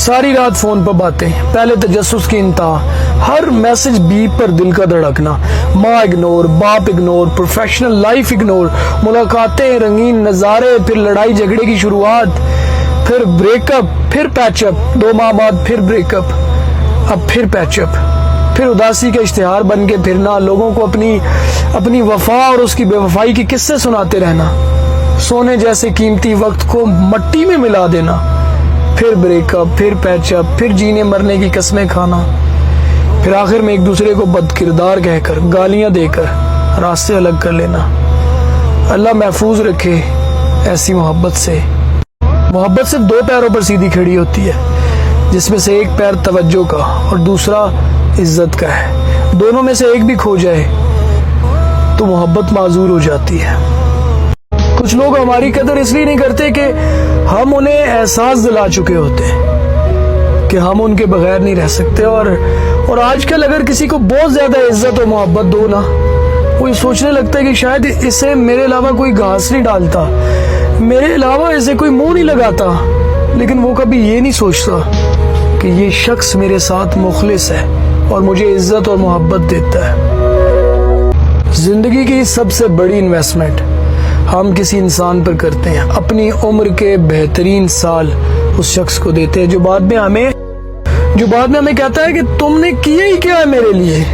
ساری رات فون پر باتیں، پہلے تجسس کی انتہا، ہر میسج بیپ پر دل کا دھڑکنا، ماں اگنور، باپ اگنور، پروفیشنل لائف اگنور، ملاقاتیں، رنگین نظارے، پھر لڑائی جھگڑے کی شروعات، پھر بریک اپ، پھر پیچ اپ، 2 ماہ بعد پھر بریک اپ، اب پھر پیچ اپ، پھر اداسی کا اشتہار بن کے پھرنا، لوگوں کو اپنی وفا اور اس کی بے وفائی کے قصے سناتے رہنا، سونے جیسے قیمتی وقت کو مٹی میں ملا دینا، پھر بریک اپ، پھر پیچ اپ، پھر جینے مرنے کی قسمیں کھانا، پھر آخر میں ایک دوسرے کو بد کردار کہہ کر، گالیاں دے کر راستے الگ کر لینا۔ اللہ محفوظ رکھے ایسی محبت سے۔ محبت سے 2 پیروں پر سیدھی کھڑی ہوتی ہے، جس میں سے ایک پیر توجہ کا اور دوسرا عزت کا ہے۔ دونوں میں سے ایک بھی کھو جائے تو محبت معذور ہو جاتی ہے۔ کچھ لوگ ہماری قدر اس لیے نہیں کرتے کہ ہم انہیں احساس دلا چکے ہوتے ہیں کہ ہم ان کے بغیر نہیں رہ سکتے، اور آج کل اگر کسی کو بہت زیادہ عزت و محبت دو نا، وہ یہ سوچنے لگتا ہے کہ شاید اسے میرے علاوہ کوئی گھاس نہیں ڈالتا، میرے علاوہ اسے کوئی منہ نہیں لگاتا، لیکن وہ کبھی یہ نہیں سوچتا کہ یہ شخص میرے ساتھ مخلص ہے اور مجھے عزت اور محبت دیتا ہے۔ زندگی کی سب سے بڑی انویسٹمنٹ ہم کسی انسان پر کرتے ہیں، اپنی عمر کے بہترین سال اس شخص کو دیتے ہیں جو بعد میں ہمیں کہتا ہے کہ تم نے کیا ہی کیا ہے میرے لیے۔